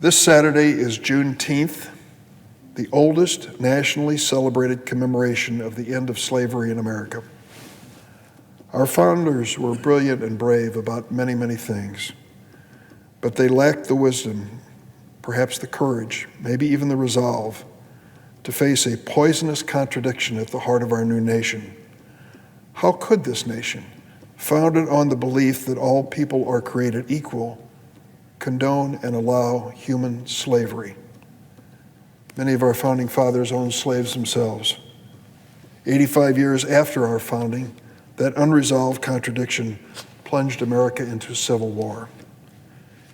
This Saturday is Juneteenth, the oldest nationally celebrated commemoration of the end of slavery in America. Our founders were brilliant and brave about many, many things, but they lacked the wisdom, perhaps the courage, maybe even the resolve, to face a poisonous contradiction at the heart of our new nation. How could this nation, founded on the belief that all people are created equal, condone and allow human slavery? Many of our founding fathers owned slaves themselves. 85 years after our founding, that unresolved contradiction plunged America into civil war.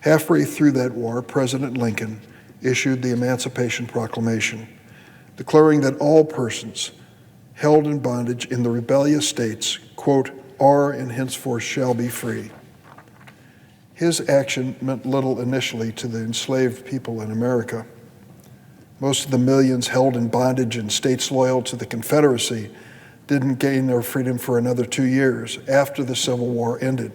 Halfway through that war, President Lincoln issued the Emancipation Proclamation, declaring that all persons held in bondage in the rebellious states, quote, are and henceforth shall be free. His action meant little initially to the enslaved people in America. Most of the millions held in bondage in states loyal to the Confederacy didn't gain their freedom for another 2 years after the Civil War ended.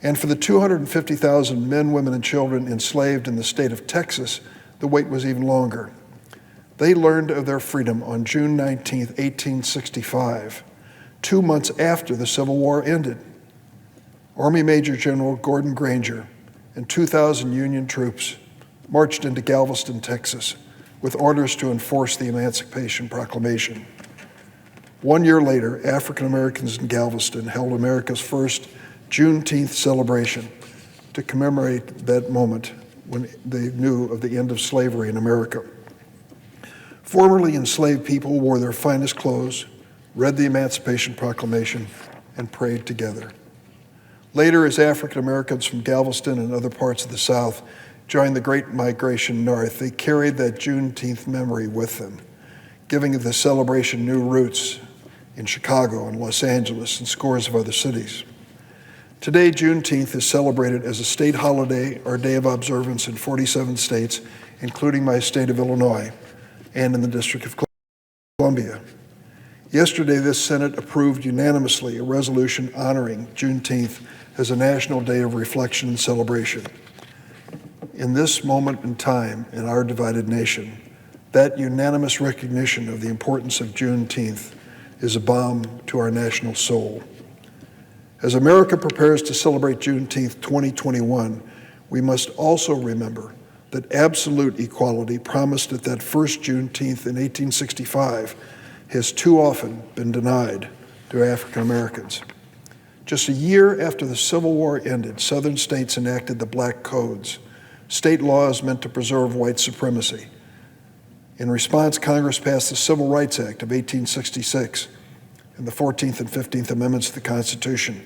And for the 250,000 men, women, and children enslaved in the state of Texas, the wait was even longer. They learned of their freedom on June 19, 1865, 2 months after the Civil War ended. Army Major General Gordon Granger and 2,000 Union troops marched into Galveston, Texas, with orders to enforce the Emancipation Proclamation. 1 year later, African Americans in Galveston held America's first Juneteenth celebration to commemorate that moment when they knew of the end of slavery in America. Formerly enslaved people wore their finest clothes, read the Emancipation Proclamation, and prayed together. Later, as African Americans from Galveston and other parts of the South joined the Great Migration North, they carried that Juneteenth memory with them, giving the celebration new roots in Chicago and Los Angeles and scores of other cities. Today, Juneteenth is celebrated as a state holiday or day of observance in 47 states, including my state of Illinois and in the District of Columbia. Yesterday, this Senate approved unanimously a resolution honoring Juneteenth as a national day of reflection and celebration. In this moment in time in our divided nation, that unanimous recognition of the importance of Juneteenth is a balm to our national soul. As America prepares to celebrate Juneteenth 2021, we must also remember that absolute equality promised at that first Juneteenth in 1865 has too often been denied to African Americans. Just a year after the Civil War ended, Southern states enacted the Black Codes, state laws meant to preserve white supremacy. In response, Congress passed the Civil Rights Act of 1866 and the 14th and 15th Amendments to the Constitution,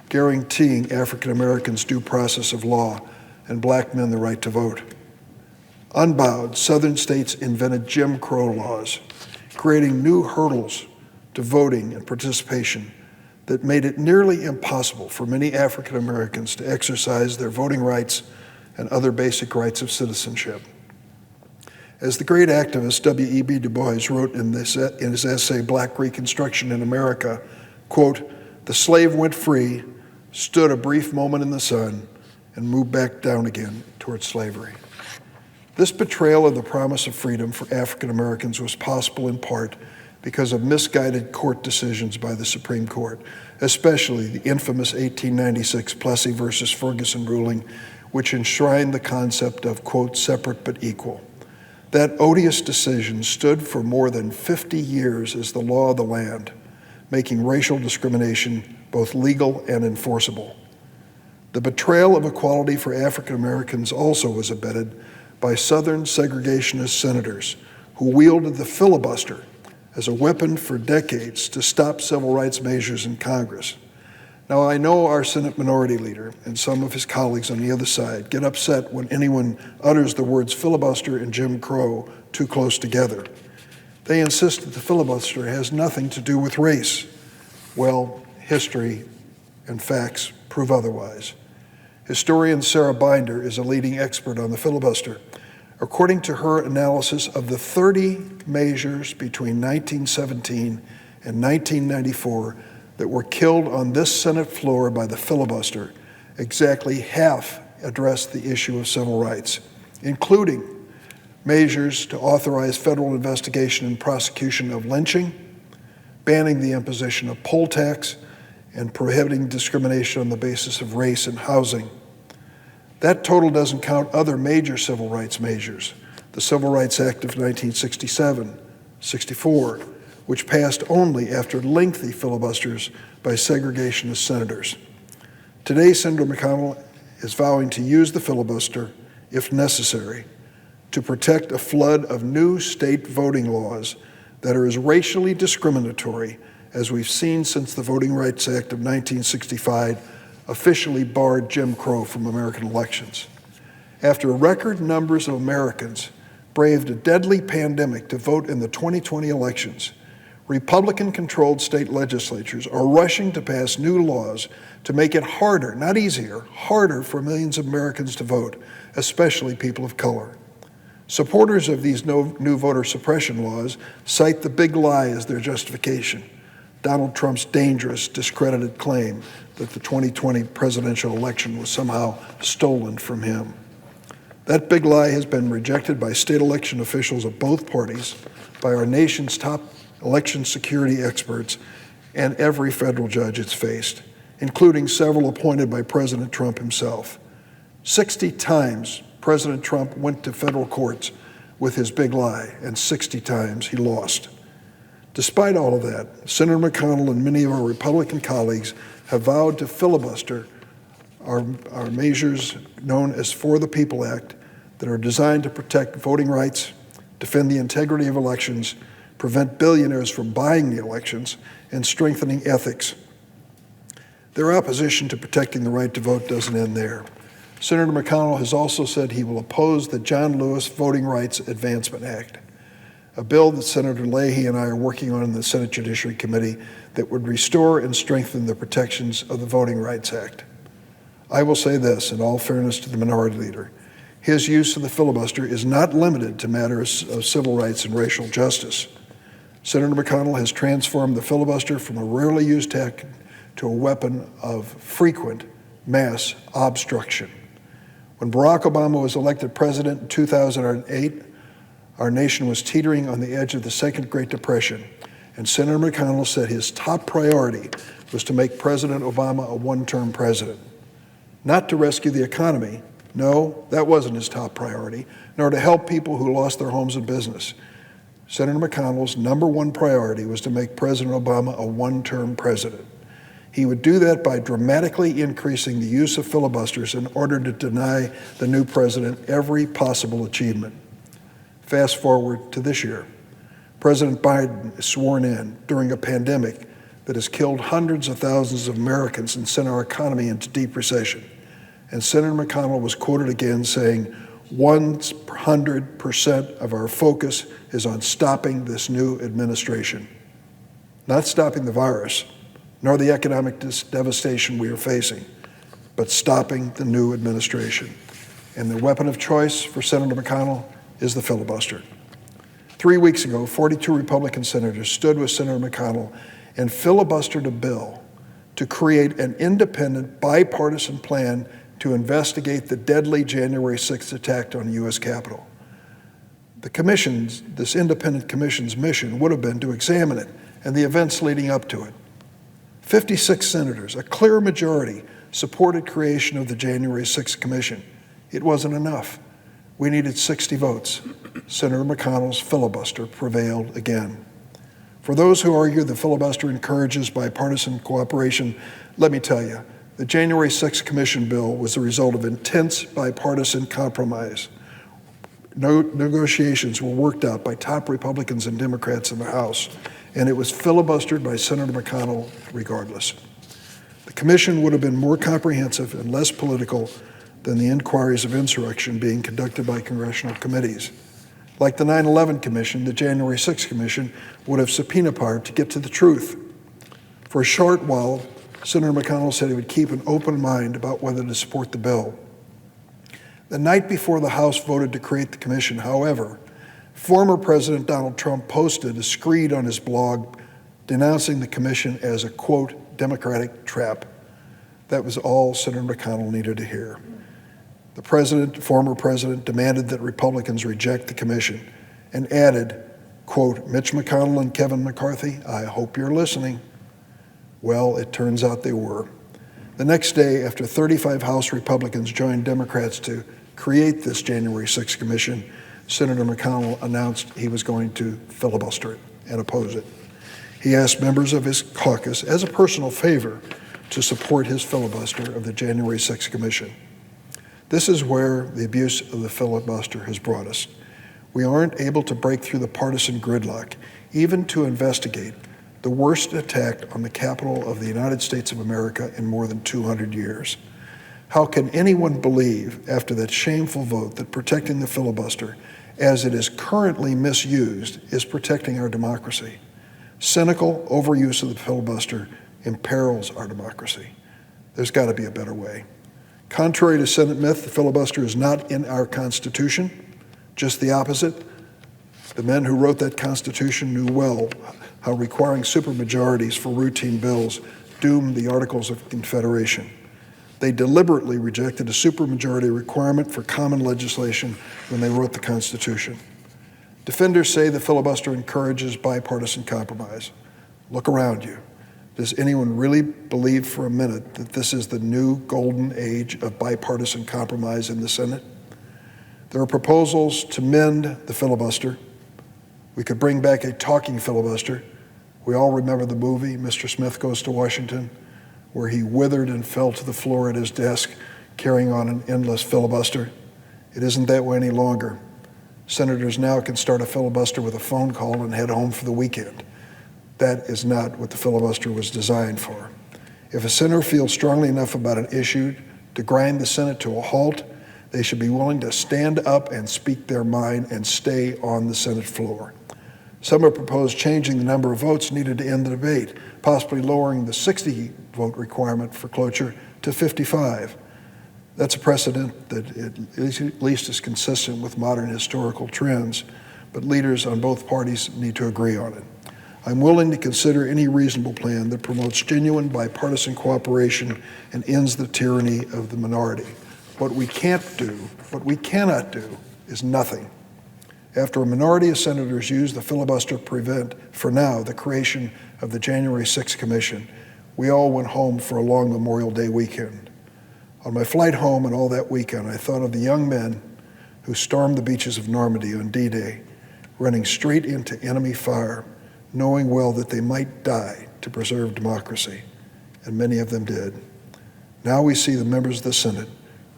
guaranteeing African Americans due process of law and black men the right to vote. Unbowed, Southern states invented Jim Crow laws, creating new hurdles to voting and participation that made it nearly impossible for many African Americans to exercise their voting rights and other basic rights of citizenship. As the great activist W.E.B. Du Bois wrote in his essay, Black Reconstruction in America, quote, the slave went free, stood a brief moment in the sun, and moved back down again towards slavery. This betrayal of the promise of freedom for African Americans was possible in part because of misguided court decisions by the Supreme Court, especially the infamous 1896 Plessy versus Ferguson ruling, which enshrined the concept of, quote, separate but equal. That odious decision stood for more than 50 years as the law of the land, making racial discrimination both legal and enforceable. The betrayal of equality for African Americans also was abetted by Southern segregationist senators who wielded the filibuster as a weapon for decades to stop civil rights measures in Congress. Now, I know our Senate Minority Leader and some of his colleagues on the other side get upset when anyone utters the words filibuster and Jim Crow too close together. They insist that the filibuster has nothing to do with race. Well, history and facts prove otherwise. Historian Sarah Binder is a leading expert on the filibuster. According to her analysis of the 30 measures between 1917 and 1994 that were killed on this Senate floor by the filibuster, exactly half addressed the issue of civil rights. including measures to authorize federal investigation and prosecution of lynching, banning the imposition of poll tax, and prohibiting discrimination on the basis of race and housing. That total doesn't count other major civil rights measures, the Civil Rights Act of 1967, 64, which passed only after lengthy filibusters by segregationist senators. Today, Senator McConnell is vowing to use the filibuster, if necessary, to protect a flood of new state voting laws that are as racially discriminatory as we've seen since the Voting Rights Act of 1965 officially barred Jim Crow from American elections. After record numbers of Americans braved a deadly pandemic to vote in the 2020 elections, Republican-controlled state legislatures are rushing to pass new laws to make it harder, not easier, harder for millions of Americans to vote, especially people of color. Supporters of these new voter suppression laws cite the big lie as their justification, Donald Trump's dangerous, discredited claim that the 2020 presidential election was somehow stolen from him. That big lie has been rejected by state election officials of both parties, by our nation's top election security experts, and every federal judge it's faced, including several appointed by President Trump himself. 60 times President Trump went to federal courts with his big lie, and 60 times he lost. Despite all of that, Senator McConnell and many of our Republican colleagues have vowed to filibuster our measures known as For the People Act that are designed to protect voting rights, defend the integrity of elections, prevent billionaires from buying the elections, and strengthening ethics. Their opposition to protecting the right to vote doesn't end there. Senator McConnell has also said he will oppose the John Lewis Voting Rights Advancement Act, a bill that Senator Leahy and I are working on in the Senate Judiciary Committee that would restore and strengthen the protections of the Voting Rights Act. I will say this, in all fairness to the minority leader, his use of the filibuster is not limited to matters of civil rights and racial justice. Senator McConnell has transformed the filibuster from a rarely used tactic to a weapon of frequent mass obstruction. When Barack Obama was elected president in 2008, our nation was teetering on the edge of the Second Great Depression, and Senator McConnell said his top priority was to make President Obama a one-term president. Not to rescue the economy, no, that wasn't his top priority, nor to help people who lost their homes and business. Senator McConnell's number one priority was to make President Obama a one-term president. He would do that by dramatically increasing the use of filibusters in order to deny the new president every possible achievement. Fast forward to this year. President Biden is sworn in during a pandemic that has killed hundreds of thousands of Americans and sent our economy into deep recession. And Senator McConnell was quoted again saying, 100% of our focus is on stopping this new administration. Not stopping the virus, nor the economic devastation we are facing, but stopping the new administration. And the weapon of choice for Senator McConnell is the filibuster. 3 weeks ago, 42 Republican senators stood with Senator McConnell and filibustered a bill to create an independent, bipartisan plan to investigate the deadly January 6th attack on the U.S. Capitol. This independent commission's mission would have been to examine it and the events leading up to it. 56 senators, a clear majority, supported creation of the January 6th Commission. It wasn't enough. We needed 60 votes. Senator McConnell's filibuster prevailed again. For those who argue the filibuster encourages bipartisan cooperation, let me tell you, the January 6th Commission bill was the result of intense bipartisan compromise. No negotiations were worked out by top Republicans and Democrats in the House, and it was filibustered by Senator McConnell regardless. The commission would have been more comprehensive and less political than the inquiries of insurrection being conducted by congressional committees. Like the 9/11 Commission, the January 6th Commission would have subpoena power to get to the truth. For a short while, Senator McConnell said he would keep an open mind about whether to support the bill. The night before the House voted to create the commission, however, former President Donald Trump posted a screed on his blog denouncing the commission as a, quote, Democratic trap. That was all Senator McConnell needed to hear. The former president, demanded that Republicans reject the commission and added, quote, "Mitch McConnell and Kevin McCarthy, I hope you're listening." Well, it turns out they were. The next day, after 35 House Republicans joined Democrats to create this January 6th commission, Senator McConnell announced he was going to filibuster it and oppose it. He asked members of his caucus, as a personal favor, to support his filibuster of the January 6th commission. This is where the abuse of the filibuster has brought us. We aren't able to break through the partisan gridlock, even to investigate the worst attack on the Capitol of the United States of America in more than 200 years. How can anyone believe, after that shameful vote, that protecting the filibuster, as it is currently misused, is protecting our democracy? Cynical overuse of the filibuster imperils our democracy. There's got to be a better way. Contrary to Senate myth, the filibuster is not in our Constitution, just the opposite. The men who wrote that Constitution knew well how requiring supermajorities for routine bills doomed the Articles of Confederation. They deliberately rejected a supermajority requirement for common legislation when they wrote the Constitution. Defenders say the filibuster encourages bipartisan compromise. Look around you. Does anyone really believe for a minute that this is the new golden age of bipartisan compromise in the Senate? There are proposals to mend the filibuster. We could bring back a talking filibuster. We all remember the movie, Mr. Smith Goes to Washington, where he withered and fell to the floor at his desk, carrying on an endless filibuster. It isn't that way any longer. Senators now can start a filibuster with a phone call and head home for the weekend. That is not what the filibuster was designed for. If a senator feels strongly enough about an issue to grind the Senate to a halt, they should be willing to stand up and speak their mind and stay on the Senate floor. Some have proposed changing the number of votes needed to end the debate, possibly lowering the 60-vote requirement for cloture to 55. That's a precedent that at least is consistent with modern historical trends, but leaders on both parties need to agree on it. I'm willing to consider any reasonable plan that promotes genuine bipartisan cooperation and ends the tyranny of the minority. What we cannot do, is nothing. After a minority of senators used the filibuster to prevent, for now, the creation of the January 6th Commission, we all went home for a long Memorial Day weekend. On my flight home and all that weekend, I thought of the young men who stormed the beaches of Normandy on D-Day, running straight into enemy fire, knowing well that they might die to preserve democracy, and many of them did. Now we see the members of the Senate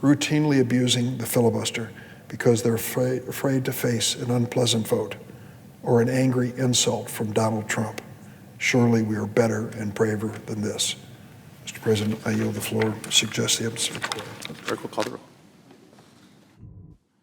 routinely abusing the filibuster because they're afraid to face an unpleasant vote or an angry insult from Donald Trump. Surely we are better and braver than this. Mr. President, I yield the floor. Suggest the evidence of the court. Clerk will call the roll.